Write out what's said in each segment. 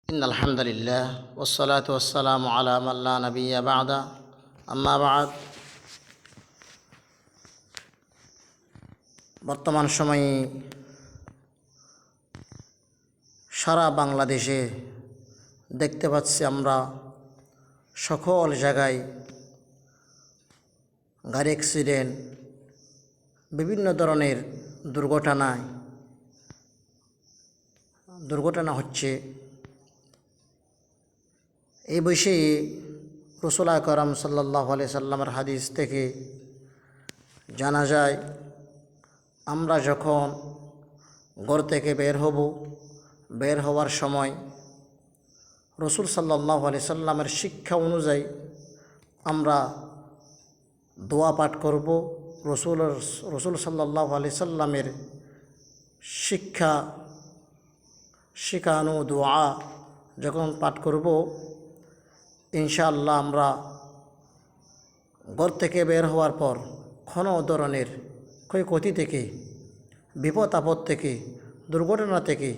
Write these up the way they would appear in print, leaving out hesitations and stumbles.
إن الحمد لله والصلاة والسلام على من لا نبي بعد أما بعد বর্তমান সময়ে সারা বাংলাদেশে দেখতে পাচ্ছি আমরা সকল জায়গায় গাড়ি অ্যাক্সিডেন্ট, বিভিন্ন ধরনের দুর্ঘটনা হচ্ছে। এই বিষয়ে রাসূল আকরাম সাল্লাল্লাহু আলাইহি সাল্লামের হাদিস থেকে জানা যায়, আমরা যখন ঘর থেকে বের হওয়ার সময় রাসূল সাল্লাল্লাহু আলাইহি সাল্লামের শিক্ষা অনুযায়ী আমরা দোয়া পাঠ করব। রাসূল সাল্লাল্লাহু আলাইহি সাল্লামের শিখানো দোয়া যখন পাঠ করব, ইনশাআল্লাহ আমরা ঘর থেকে বের হওয়ার পর কোনো ধরনের ক্ষয়ক্ষতি থেকে, বিপদ আপদ থেকে, দুর্ঘটনা থেকে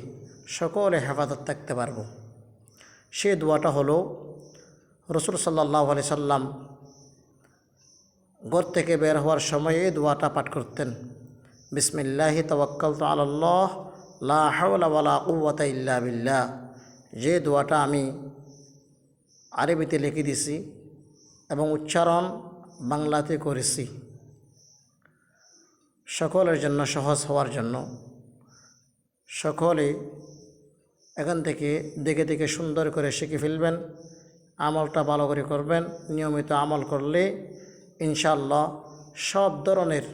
সকলে হেফাজত থাকতে পারব। সেই দোয়াটা হলো, রাসূল সাল্লাল্লাহু আলাইহি সাল্লাম ঘর থেকে বের হওয়ার সময় এই দোয়াটা পাঠ করতেন, বিসমিল্লাহি তাওয়াক্কালতু আলাল্লাহ লা হাওলা ওয়ালা কুওয়াতা ইল্লা বিল্লাহ। যে দোয়াটা আমি আরবিতে লিখে দিছি এবং উচ্চারণ বাংলাতে করেছি, সকলের জন্য সহজ হওয়ার জন্য সকলে এখান থেকে দেখে সুন্দর করে শিখে ফেলবেন। আমলটা ভালো করে করবেন। নিয়মিত আমল করলে ইনশাআল্লাহ সব ধরনের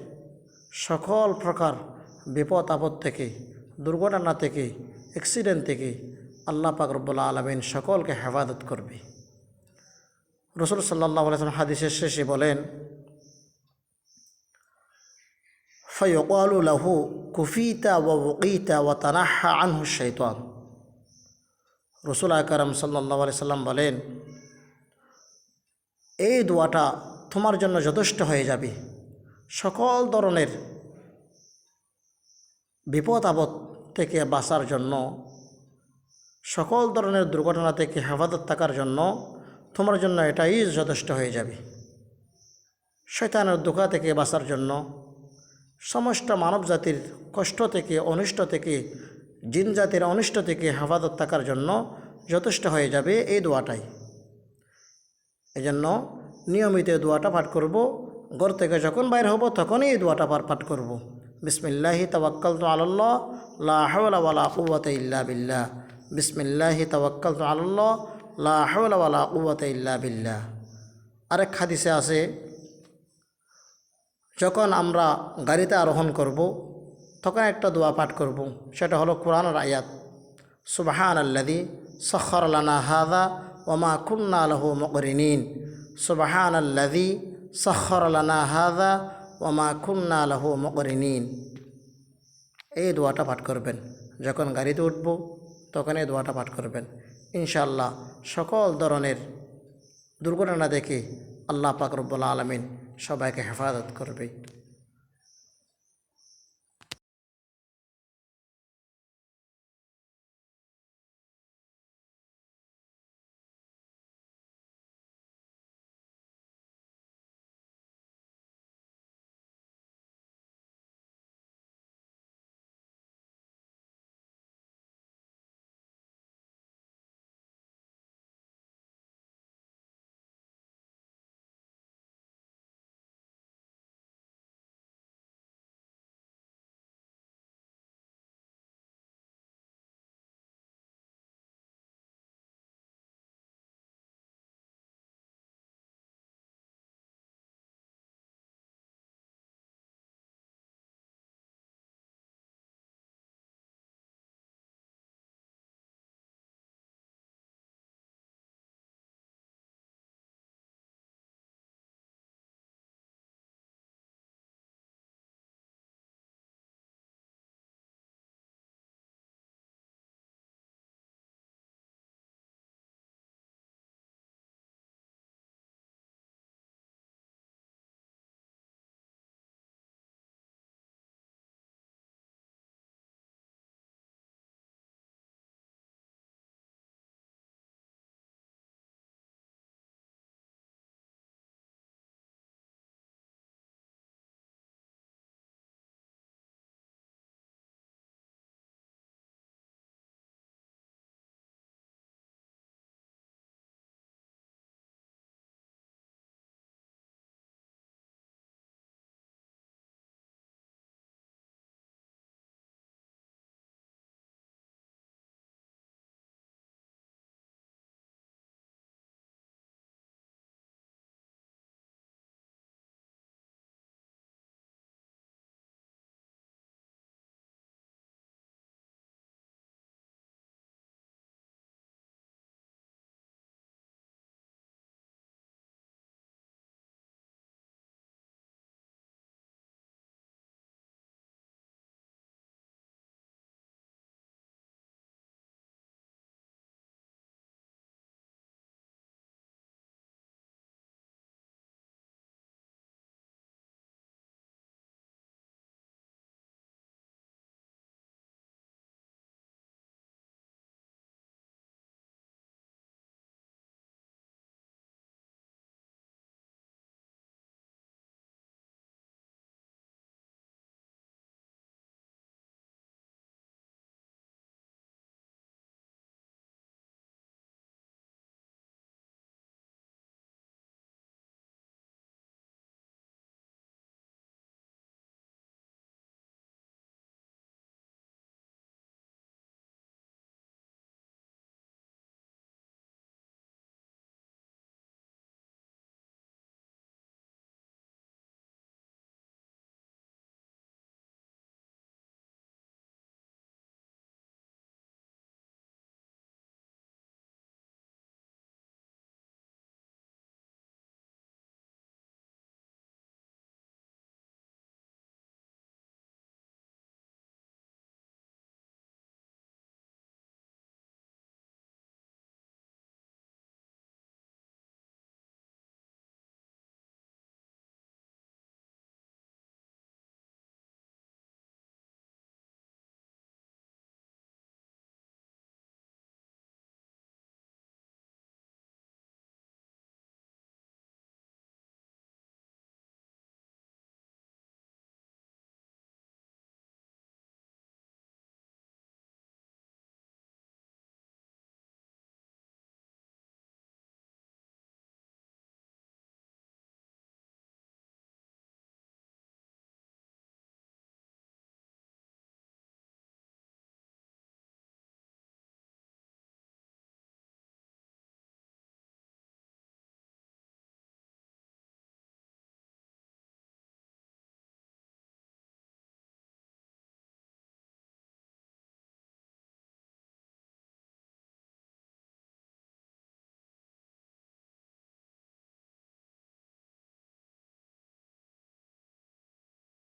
সকল প্রকার বিপদ আপদ থেকে, দুর্ঘটনা থেকে, অ্যাক্সিডেন্ট থেকে আল্লাহ পাক রব্বুল আলামিন সকলকে হেফাজত করবে। রাসূল সাল্লাল্লাহু আলাইহি ওয়াসাল্লাম হাদিসের শেষে বলেন, ফায়ুকালু লাহু কুফিতা ওয়া ওয়িতা ওয়া তানাহা আনহু শাইতান। রাসূল আকরাম সাল্লাল্লাহু আলাইহি সাল্লাম বলেন, এই দোয়াটা তোমার জন্য যথেষ্ট হয়ে যাবে। সকল ধরনের বিপদ আপদ থেকে বাঁচার জন্য, সকল ধরনের দুর্ঘটনা থেকে হেফাজত থাকার জন্য তোমার জন্য এটাই যথেষ্ট হয়ে যাবে। শয়তানের ধোঁকা থেকে বাঁচার জন্য, সমস্ত মানব জাতির কষ্ট থেকে, অনিষ্ট থেকে, জিন জাতির অনিষ্ট থেকে হেফাজত থাকার জন্য যথেষ্ট হয়ে যাবে এই দোয়াটাই। এজন্য নিয়মিত দোয়াটা পাঠ করব। ঘর থেকে যখন বাইর হব তখনই এই দোয়াটা পাঠ করব, বিসমিল্লাহি তাওয়াক্কালতু আলাল্লাহ লা হাওলা ওয়ালা কুওয়াতা ইল্লা বিল্লাহ। বিসমিল্লাহি তাওয়াক্কালতু আলাল্লাহ লা হাওলা ওয়ালা কুওয়াতা ইল্লা বিল্লাহ। আরেক হাদিসে আছে, যখন আমরা গাড়িতে আরোহণ করব তখন একটা দোয়া পাঠ করব। সেটা হলো কোরআনের আয়াত, সুবহানাল্লাযী সাখখারা লানা হাযা ওয়া মা কুন্না লাহু মুকরিনিন। সুবহানাল্লাযী সাখখারা লানা হাযা ওয়া মা কুন্না লাহু মুকরিনিন। এই দোয়াটা পাঠ করবেন। যখন গাড়িতে উঠব তখন এই দোয়াটা পাঠ করবেন। ইনশাআল্লাহ সকল ধরনের দুর্ঘটনা দেখে আল্লাহ পাক রব্বুল আলামিন সবাইকে হেফাজত করবে।